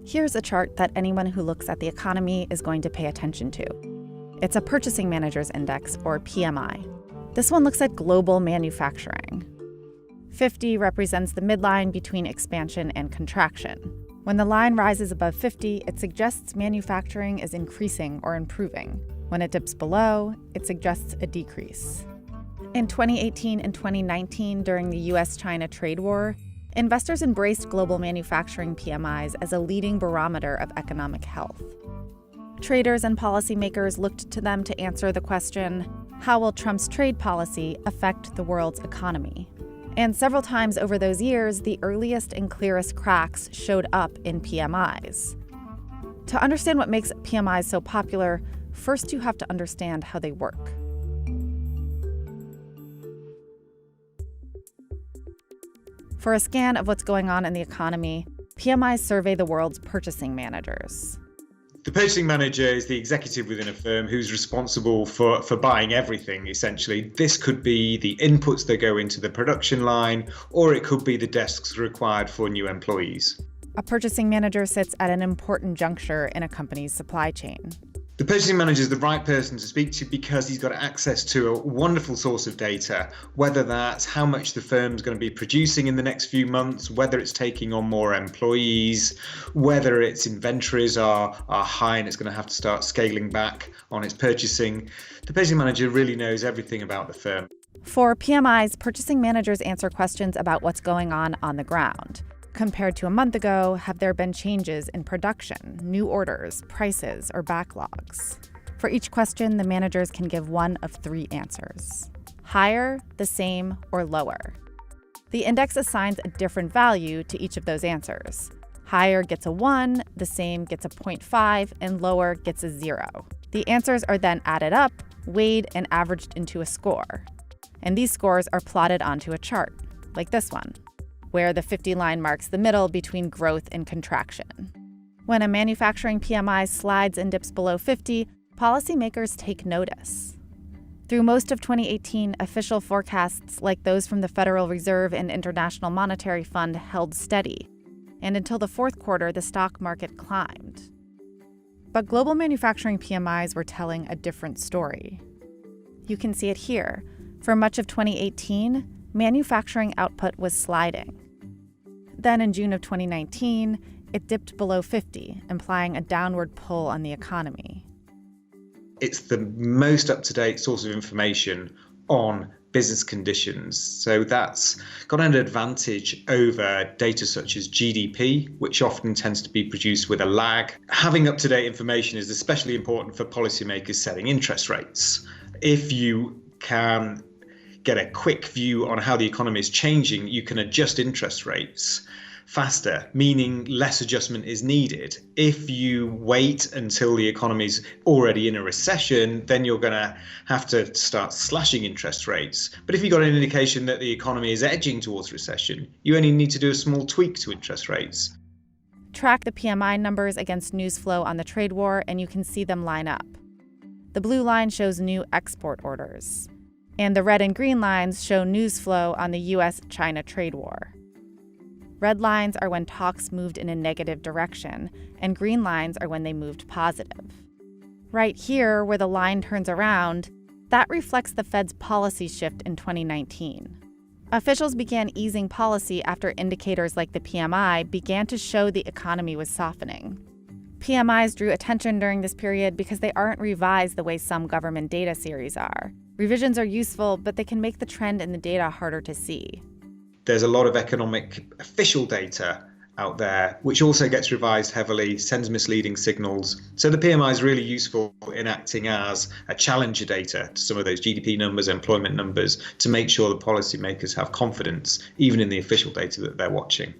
Here's a chart that anyone who looks at the economy is going to pay attention to. It's a Purchasing Managers Index, or PMI. This one looks at global manufacturing. 50 represents the midline between expansion and contraction. When the line rises above 50, it suggests manufacturing is increasing or improving. When it dips below, it suggests a decrease. In 2018 and 2019, during the US-China trade war, investors embraced global manufacturing PMIs as a leading barometer of economic health. Traders and policymakers looked to them to answer the question, how will Trump's trade policy affect the world's economy? And several times over those years, the earliest and clearest cracks showed up in PMIs. To understand what makes PMIs so popular, first you have to understand how they work. For a scan of what's going on in the economy, PMIs survey the world's purchasing managers. The purchasing manager is the executive within a firm who's responsible for buying everything, essentially. This could be the inputs that go into the production line, or it could be the desks required for new employees. A purchasing manager sits at an important juncture in a company's supply chain. The purchasing manager is the right person to speak to because he's got access to a wonderful source of data, whether that's how much the firm's going to be producing in the next few months, whether it's taking on more employees, whether its inventories are high and it's going to have to start scaling back on its purchasing. The purchasing manager really knows everything about the firm. For PMIs, purchasing managers answer questions about what's going on the ground. Compared to a month ago, have there been changes in production, new orders, prices, or backlogs? For each question, the managers can give one of three answers: higher, the same, or lower. The index assigns a different value to each of those answers. Higher gets a 1, the same gets a 0.5, and lower gets a 0. The answers are then added up, weighed, and averaged into a score. And these scores are plotted onto a chart, like this one, where the 50 line marks the middle between growth and contraction. When a manufacturing PMI slides and dips below 50, policymakers take notice. Through most of 2018, official forecasts like those from the Federal Reserve and International Monetary Fund held steady, and until the fourth quarter, the stock market climbed. But global manufacturing PMIs were telling a different story. You can see it here. For much of 2018, manufacturing output was sliding. Then in June of 2019, it dipped below 50, implying a downward pull on the economy. It's the most up-to-date source of information on business conditions. So that's got an advantage over data such as GDP, which often tends to be produced with a lag. Having up-to-date information is especially important for policymakers setting interest rates. If you can get a quick view on how the economy is changing, you can adjust interest rates faster, meaning less adjustment is needed. If you wait until the economy is already in a recession, then you're going to have to start slashing interest rates. But if you've got an indication that the economy is edging towards recession, you only need to do a small tweak to interest rates. Track the PMI numbers against news flow on the trade war, and you can see them line up. The blue line shows new export orders, and the red and green lines show news flow on the US-China trade war. Red lines are when talks moved in a negative direction, and green lines are when they moved positive. Right here, where the line turns around, that reflects the Fed's policy shift in 2019. Officials began easing policy after indicators like the PMI began to show the economy was softening. PMIs drew attention during this period because they aren't revised the way some government data series are. Revisions are useful, but they can make the trend in the data harder to see. There's a lot of economic official data out there, which also gets revised heavily, sends misleading signals. So the PMI is really useful in acting as a challenger data to some of those GDP numbers, employment numbers, to make sure the policymakers have confidence, even in the official data that they're watching.